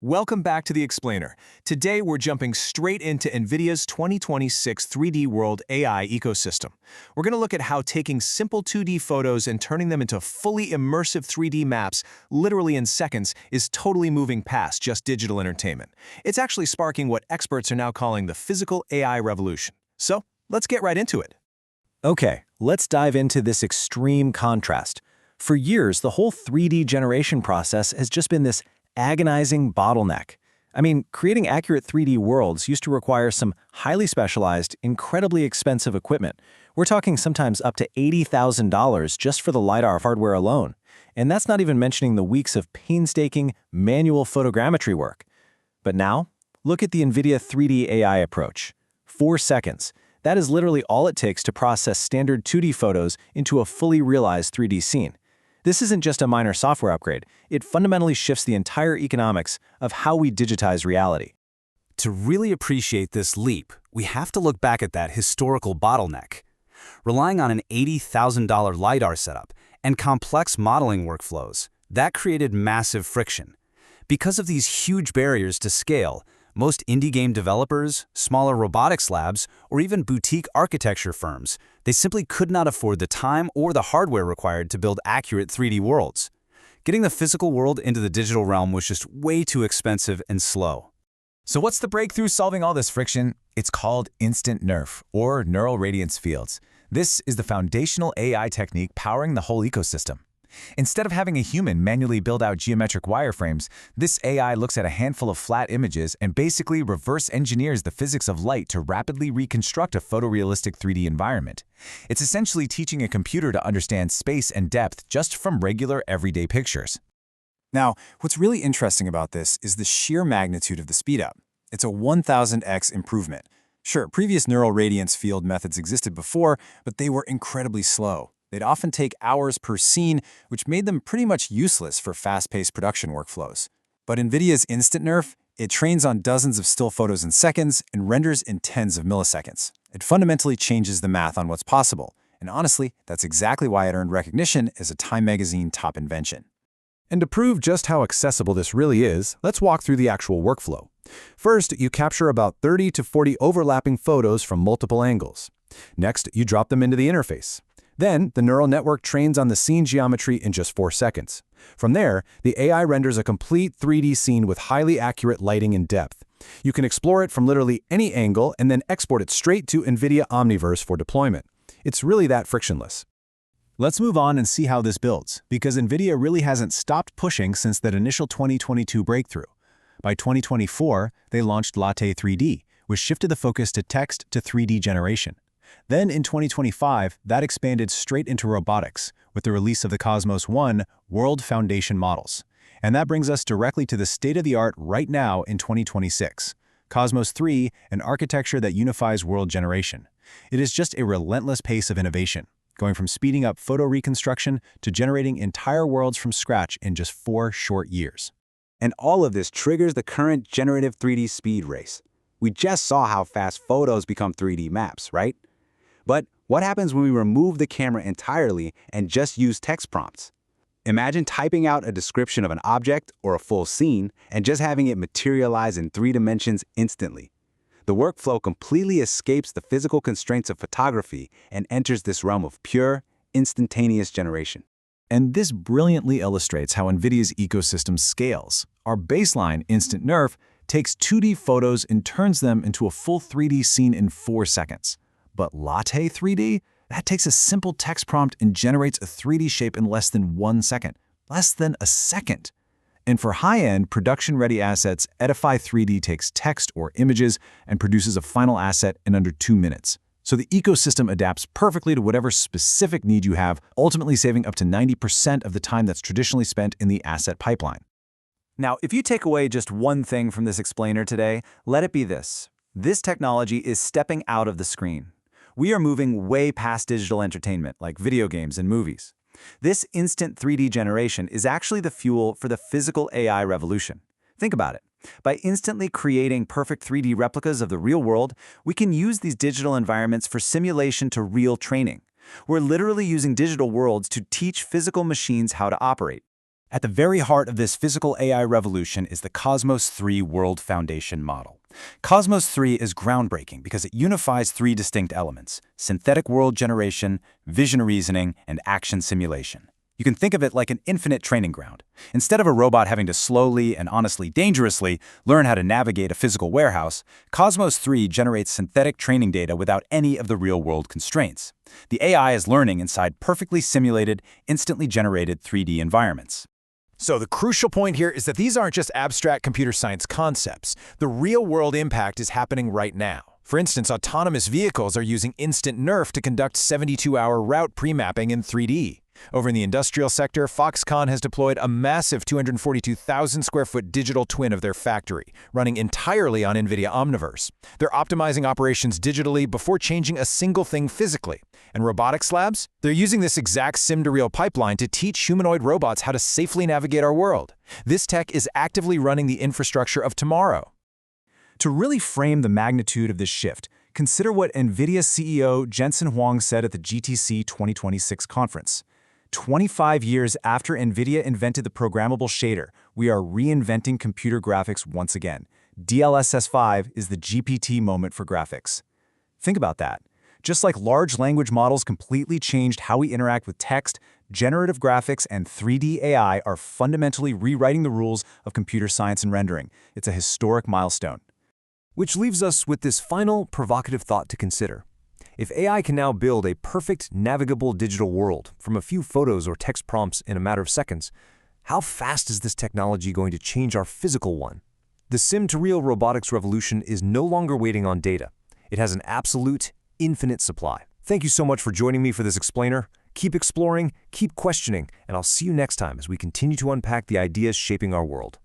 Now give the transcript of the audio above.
Welcome back to The Explainer. Today, we're jumping straight into NVIDIA's 2026 3D World AI ecosystem. We're going to look at how taking simple 2D photos and turning them into fully immersive 3D maps, literally in seconds, is totally moving past just digital entertainment. It's actually sparking what experts are now calling the physical AI revolution. So, let's get right into it. Okay, let's dive into this extreme contrast. For years, the whole 3D generation process has just been this agonizing bottleneck. I mean, creating accurate 3D worlds used to require some highly specialized, incredibly expensive equipment. We're talking sometimes up to $80,000 just for the LiDAR hardware alone. And that's not even mentioning the weeks of painstaking manual photogrammetry work. But now, look at the NVIDIA 3D AI approach. 4 seconds. That is literally all it takes to process standard 2D photos into a fully realized 3D scene. This isn't just a minor software upgrade. It fundamentally shifts the entire economics of how we digitize reality. To really appreciate this leap, we have to look back at that historical bottleneck. Relying on an $80,000 LiDAR setup and complex modeling workflows, that created massive friction. Because of these huge barriers to scale, most indie game developers, smaller robotics labs, or even boutique architecture firms, they simply could not afford the time or the hardware required to build accurate 3D worlds. Getting the physical world into the digital realm was just way too expensive and slow. So what's the breakthrough solving all this friction? It's called Instant NeRF, or Neural Radiance Fields. This is the foundational AI technique powering the whole ecosystem. Instead of having a human manually build out geometric wireframes, this AI looks at a handful of flat images and basically reverse engineers the physics of light to rapidly reconstruct a photorealistic 3D environment. It's essentially teaching a computer to understand space and depth just from regular everyday pictures. Now, what's really interesting about this is the sheer magnitude of the speedup. It's a 1000x improvement. Sure, previous neural radiance field methods existed before, but they were incredibly slow. They'd often take hours per scene, which made them pretty much useless for fast-paced production workflows. But NVIDIA's Instant NeRF, it trains on dozens of still photos in seconds and renders in tens of milliseconds. It fundamentally changes the math on what's possible. And honestly, that's exactly why it earned recognition as a Time magazine top invention. And to prove just how accessible this really is, let's walk through the actual workflow. First, you capture about 30 to 40 overlapping photos from multiple angles. Next, you drop them into the interface. Then, the neural network trains on the scene geometry in just 4 seconds. From there, the AI renders a complete 3D scene with highly accurate lighting and depth. You can explore it from literally any angle and then export it straight to NVIDIA Omniverse for deployment. It's really that frictionless. Let's move on and see how this builds, because NVIDIA really hasn't stopped pushing since that initial 2022 breakthrough. By 2024, they launched Latte 3D, which shifted the focus to text to 3D generation. Then in 2025, that expanded straight into robotics with the release of the Cosmos 1 World Foundation models. And that brings us directly to the state-of-the-art right now in 2026. Cosmos 3, an architecture that unifies world generation. It is just a relentless pace of innovation, going from speeding up photo reconstruction to generating entire worlds from scratch in just 4 short years. And all of this triggers the current generative 3D speed race. We just saw how fast photos become 3D maps, right? But what happens when we remove the camera entirely and just use text prompts? Imagine typing out a description of an object or a full scene and just having it materialize in 3 dimensions instantly. The workflow completely escapes the physical constraints of photography and enters this realm of pure, instantaneous generation. And this brilliantly illustrates how NVIDIA's ecosystem scales. Our baseline Instant NeRF takes 2D photos and turns them into a full 3D scene in 4 seconds. But Latte 3D, that takes a simple text prompt and generates a 3D shape in less than 1 second. Less than a second. And for high-end, production-ready assets, Edify 3D takes text or images and produces a final asset in under 2 minutes. So the ecosystem adapts perfectly to whatever specific need you have, ultimately saving up to 90% of the time that's traditionally spent in the asset pipeline. Now, if you take away just one thing from this explainer today, let it be this. This technology is stepping out of the screen. We are moving way past digital entertainment, like video games and movies. This instant 3D generation is actually the fuel for the physical AI revolution. Think about it. By instantly creating perfect 3D replicas of the real world, we can use these digital environments for simulation to real training. We're literally using digital worlds to teach physical machines how to operate. At the very heart of this physical AI revolution is the Cosmos 3 World Foundation model. Cosmos 3 is groundbreaking because it unifies three distinct elements: synthetic world generation, vision reasoning, and action simulation. You can think of it like an infinite training ground. Instead of a robot having to slowly and honestly dangerously learn how to navigate a physical warehouse, Cosmos 3 generates synthetic training data without any of the real-world constraints. The AI is learning inside perfectly simulated, instantly generated 3D environments. So the crucial point here is that these aren't just abstract computer science concepts. The real-world impact is happening right now. For instance, autonomous vehicles are using Instant NeRF to conduct 72-hour route pre-mapping in 3D. Over in the industrial sector, Foxconn has deployed a massive 242,000 square foot digital twin of their factory, running entirely on NVIDIA Omniverse. They're optimizing operations digitally before changing a single thing physically. And robotics labs? They're using this exact sim-to-real pipeline to teach humanoid robots how to safely navigate our world. This tech is actively running the infrastructure of tomorrow. To really frame the magnitude of this shift, consider what NVIDIA CEO Jensen Huang said at the GTC 2026 conference. 25 years after NVIDIA invented the programmable shader, we are reinventing computer graphics once again. DLSS 5 is the GPT moment for graphics. Think about that. Just like large language models completely changed how we interact with text, generative graphics and 3D AI are fundamentally rewriting the rules of computer science and rendering. It's a historic milestone. Which leaves us with this final provocative thought to consider. If AI can now build a perfect, navigable digital world from a few photos or text prompts in a matter of seconds, how fast is this technology going to change our physical one? The sim-to-real robotics revolution is no longer waiting on data. It has an absolute, infinite supply. Thank you so much for joining me for this explainer. Keep exploring, keep questioning, and I'll see you next time as we continue to unpack the ideas shaping our world.